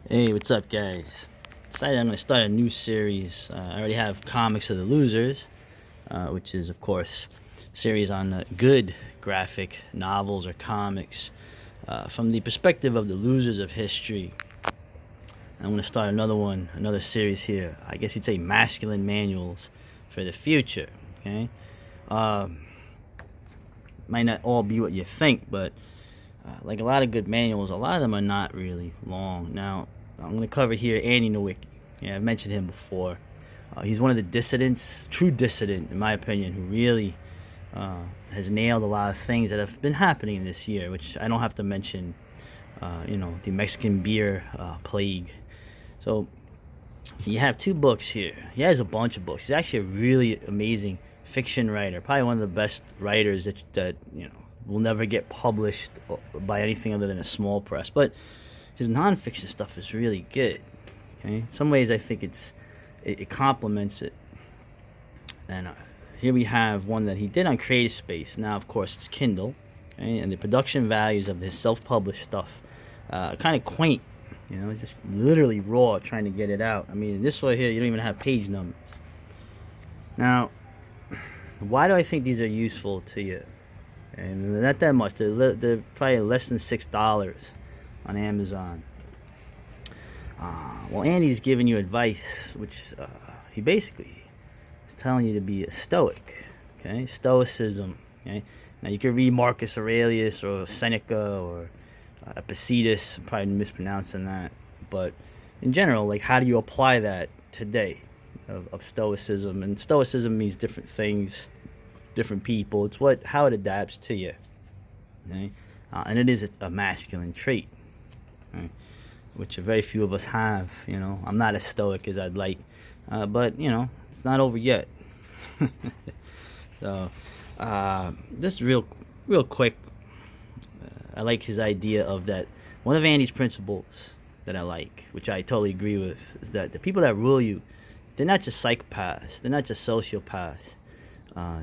Hey, what's up, guys? Decided I'm going to start a new series. I already have Comics of the Losers, which is, of course, a series on good graphic novels or comics from the perspective of the losers of history. I'm going to start another series here. I guess you'd say masculine manuals for the future. Okay, might not all be what you think, but like a lot of good manuals, a lot of them are not really long. Now, I'm going to cover here Andy Nowicki. Yeah, I've mentioned him before. He's one of the dissidents, true dissident, in my opinion, who really has nailed a lot of things that have been happening this year, which I don't have to mention, the Mexican beer plague. So, you have two books here. He has a bunch of books. He's actually a really amazing fiction writer, probably one of the best writers that will never get published by anything other than a small press. But his nonfiction stuff is really good. Okay, in some ways I think it complements it. And here we have one that he did on Creative Space. Now, of course, it's Kindle, okay? And the production values of his self-published stuff kind of quaint. Just literally raw, trying to get it out. I mean, this one here, you don't even have page numbers. Now, why do I think these are useful to you? And not that much. They're probably less than $6 on Amazon. Well, Andy's giving you advice, which he basically is telling you to be a stoic. Okay, stoicism. Okay, now you can read Marcus Aurelius or Seneca or Epictetus. I'm probably mispronouncing that, but in general, like, how do you apply that today of stoicism? And stoicism means different things, different people. It's how it adapts to you. Okay, and it is a masculine trait. Okay? Which very few of us have. I'm not as stoic as I'd like, but it's not over yet. So, just real quick, I like his idea of that. One of Andy's principles that I like, which I totally agree with, is that the people that rule you, they're not just psychopaths, they're not just sociopaths.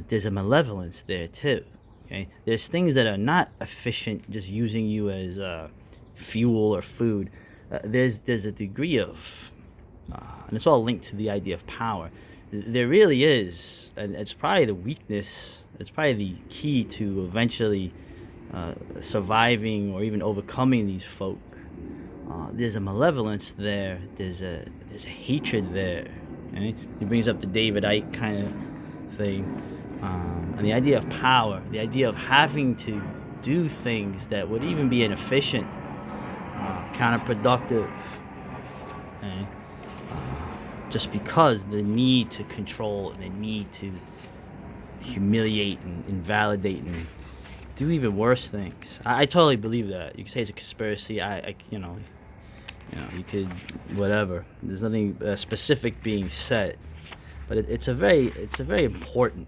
There's a malevolence there too. Okay, there's things that are not efficient, just using you as fuel or food. There's a degree of, and it's all linked to the idea of power. There really is, and it's probably the weakness. It's probably the key to eventually surviving or even overcoming these folk. There's a malevolence there. There's a hatred there. Okay? He brings up the David Icke kind of thing, and the idea of power, the idea of having to do things that would even be inefficient, counterproductive, okay? Just because the need to control and the need to humiliate and invalidate and do even worse things. I totally believe that. You can say it's a conspiracy. You could whatever. There's nothing specific being said, but it's a very important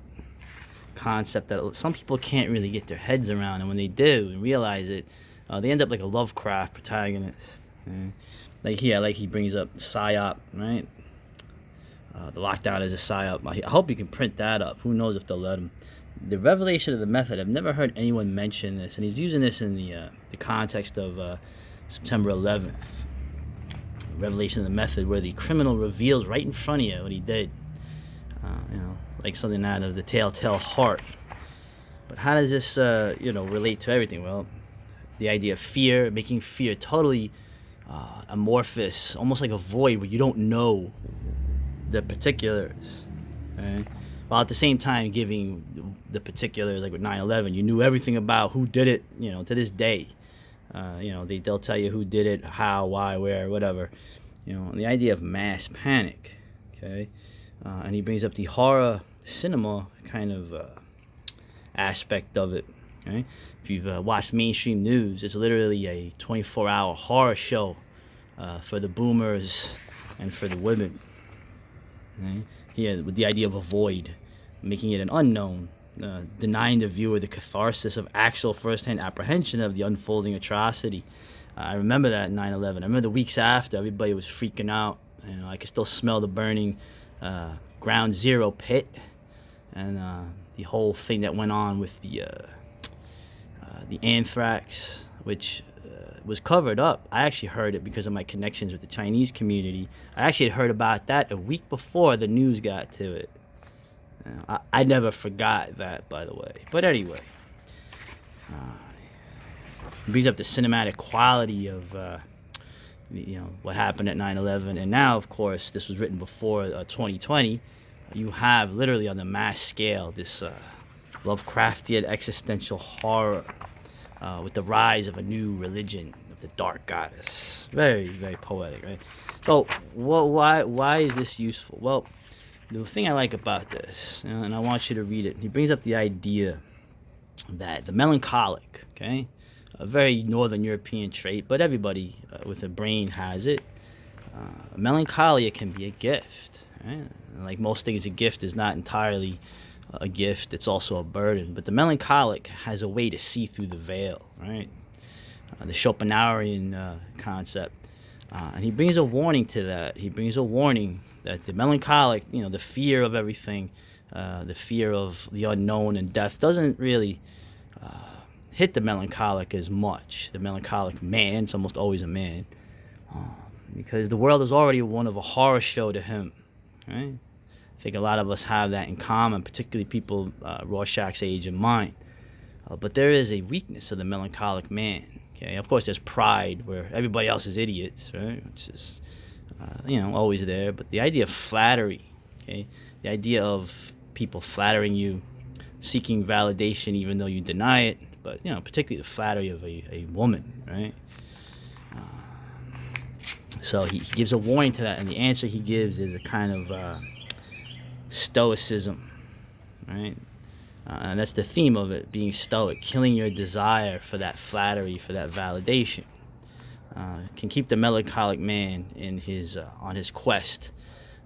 concept that some people can't really get their heads around, and when they do and realize it, they end up like a Lovecraft protagonist. Like he brings up psyop, right? The lockdown is a psyop. I hope you can print that up. Who knows if they'll let him. The revelation of the method. I've never heard anyone mention this, and he's using this in the context of September 11th. Revelation of the method, where the criminal reveals right in front of you what he did. Like something out of the Telltale Heart. But how does this, relate to everything? Well, the idea of fear, making fear totally amorphous, almost like a void where you don't know the particulars. Okay? While at the same time giving the particulars, like with 9/11, you knew everything about who did it, to this day. They'll tell you who did it, how, why, where, whatever. And the idea of mass panic. Okay? And he brings up the horror cinema kind of aspect of it. Okay? If you've watched mainstream news, it's literally a 24-hour horror show for the boomers and for the women. Okay? Yeah, with the idea of a void, making it an unknown, denying the viewer the catharsis of actual first-hand apprehension of the unfolding atrocity. I remember that 9/11. I remember the weeks after, everybody was freaking out. I could still smell the burning Ground Zero pit, and the whole thing that went on with the anthrax, which was covered up. I actually heard it because of my connections with the Chinese community. I actually heard about that a week before the news got to it. I never forgot that, by the way. But anyway, it brings up the cinematic quality of what happened at 9/11, and now, of course, this was written before 2020. You have literally on the mass scale this Lovecraftian existential horror with the rise of a new religion of the dark goddess. Very, very poetic, right? So, why is this useful? Well, the thing I like about this, and I want you to read it, he brings up the idea that the melancholic, okay, a very Northern European trait, but everybody with a brain has it. Melancholia can be a gift, right? Like most things, a gift is not entirely a gift, it's also a burden. But the melancholic has a way to see through the veil, right? The Schopenhauerian concept. And he brings a warning to that. He brings a warning that the melancholic, the fear of everything, the fear of the unknown and death doesn't really hit the melancholic as much. The melancholic man, it's almost always a man, because the world is already one of a horror show to him, right? I think a lot of us have that in common, particularly people Rorschach's age and mine. But there is a weakness of the melancholic man. Okay, of course, there's pride where everybody else is idiots, right? Which is, always there. But the idea of flattery, okay, the idea of people flattering you, seeking validation even though you deny it, but particularly the flattery of a woman, right? So he gives a warning to that, and the answer he gives is a kind of stoicism, right? And that's the theme of it, being stoic, killing your desire for that flattery, for that validation. Can keep the melancholic man in on his quest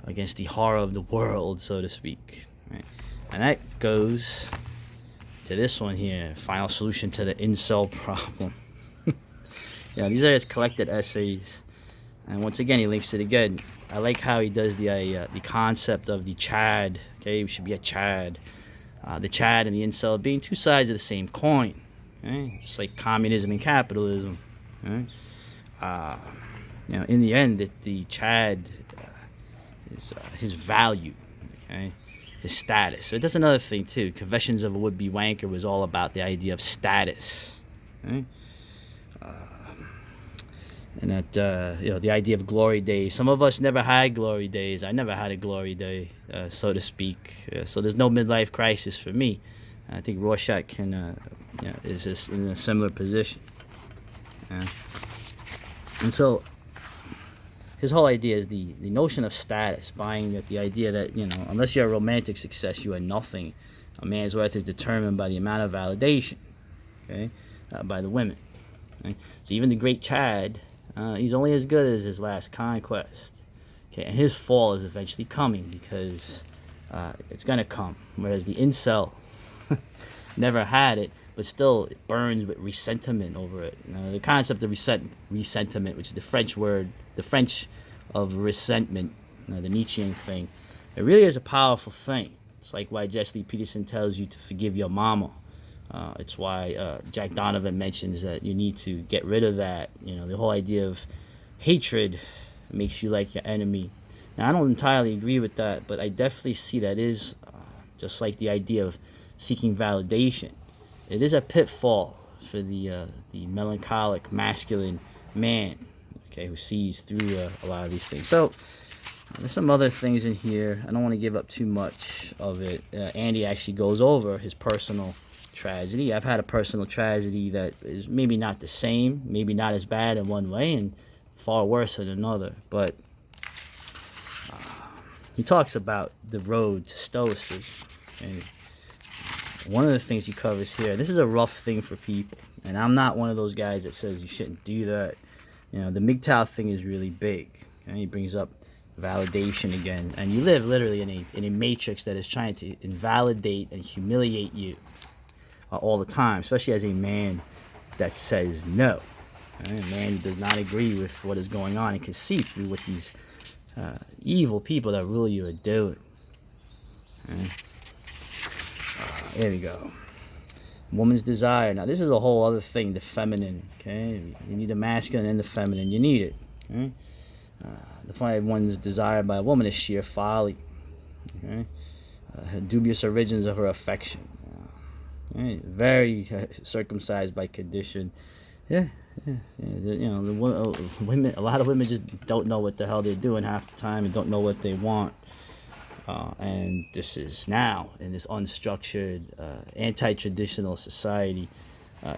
against the horror of the world, so to speak. Right? And that goes to this one here, Final Solution to the Incel Problem. These are his collected essays. And once again, he links it again. I like how he does the concept of the Chad. Okay, we should be a Chad. The Chad and the incel being two sides of the same coin. Okay? Just like communism and capitalism. Right? In the end, the Chad is his value. Okay? His status. So that's another thing too. Confessions of a Would-Be Wanker was all about the idea of status. Okay? And that, the idea of glory days. Some of us never had glory days. I never had a glory day, so to speak. So there's no midlife crisis for me. I think Rorschach is just in a similar position. And so his whole idea is the notion of status, buying that the idea that, unless you're a romantic success, you are nothing. A man's worth is determined by the amount of validation, okay, by the women. Right? So even the great Chad, he's only as good as his last conquest. Okay, and his fall is eventually coming because it's gonna come. Whereas the incel never had it, but still it burns with resentment over it. The concept of resentment, which is the French word, the French of resentment, the Nietzschean thing, it really is a powerful thing. It's like why Jesse Peterson tells you to forgive your mama. It's why Jack Donovan mentions that you need to get rid of that. The whole idea of hatred makes you like your enemy. Now, I don't entirely agree with that, but I definitely see that is just like the idea of seeking validation. It is a pitfall for the melancholic, masculine man, okay, who sees through a lot of these things. So there's some other things in here. I don't want to give up too much of it. Andy actually goes over his personal tragedy. I've had a personal tragedy that is maybe not the same, maybe not as bad in one way, and far worse in another. But he talks about the road to stoicism. And one of the things he covers here, this is a rough thing for people, and I'm not one of those guys that says you shouldn't do that. The MGTOW thing is really big. And he brings up validation again, and you live literally in a matrix that is trying to invalidate and humiliate you all the time, especially as a man that says no. A man who does not agree with what is going on and can see through what these evil people that rule you are doing. There we go. Woman's desire. Now, this is a whole other thing, the feminine, okay? You need the masculine and the feminine. You need it, okay? The find one's desired by a woman is sheer folly, okay? Dubious origins of her affection. Right? Very circumcised by condition. Yeah. Women. A lot of women just don't know what the hell they're doing half the time and don't know what they want. And this is now in this unstructured, anti-traditional society,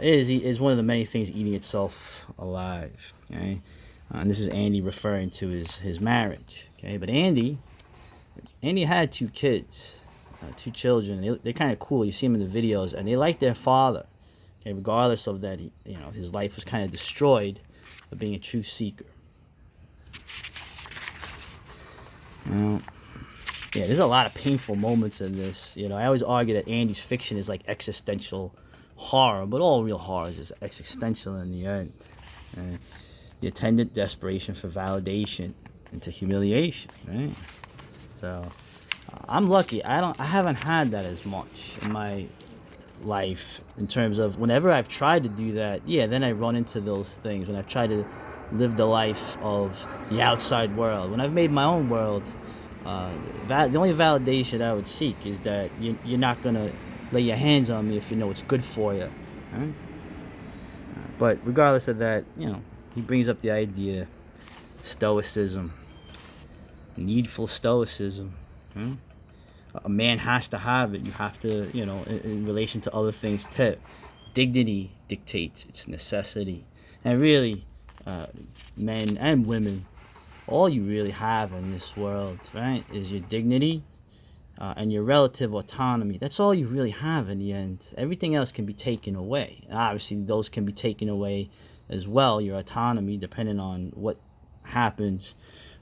is one of the many things eating itself alive. Okay, and this is Andy referring to his marriage. Okay, but Andy had 2 kids, 2 children. They're kind of cool. You see them in the videos, and they like their father. Okay, regardless of that, his life was kind of destroyed for being a truth seeker. Yeah, there's a lot of painful moments in this. I always argue that Andy's fiction is like existential horror, but all real horror is existential in the end. The attendant desperation for validation into humiliation, right? So, I'm lucky. I haven't had that as much in my life in terms of whenever I've tried to do that. Yeah, then I run into those things when I've tried to live the life of the outside world. When I've made my own world. The only validation I would seek is that you're not going to lay your hands on me if you know it's good for you. Right? But regardless of that, he brings up the idea, stoicism, needful stoicism. Right? A man has to have it. You have to, in relation to other things too. Dignity dictates its necessity. And really, men and women, all you really have in this world, right, is your dignity and your relative autonomy. That's all you really have in the end. Everything else can be taken away. And obviously, those can be taken away as well, your autonomy, depending on what happens.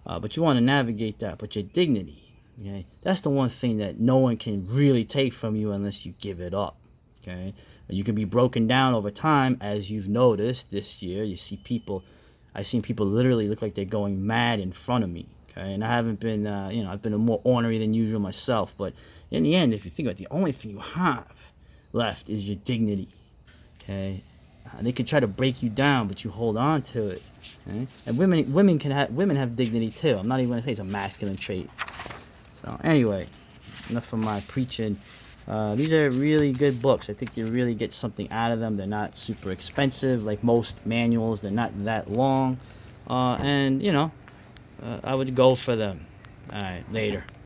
But you want to navigate that. But your dignity, okay, that's the one thing that no one can really take from you unless you give it up. Okay, you can be broken down over time, as you've noticed this year. You see people. I've seen people literally look like they're going mad in front of me, okay? And I haven't been, I've been more ornery than usual myself. But in the end, if you think about it, the only thing you have left is your dignity, okay? They can try to break you down, but you hold on to it, okay? And women have dignity too. I'm not even going to say it's a masculine trait. So anyway, enough of my preaching. These are really good books. I think you really get something out of them. They're not super expensive like most manuals. They're not that long. And, I would go for them. All right, later.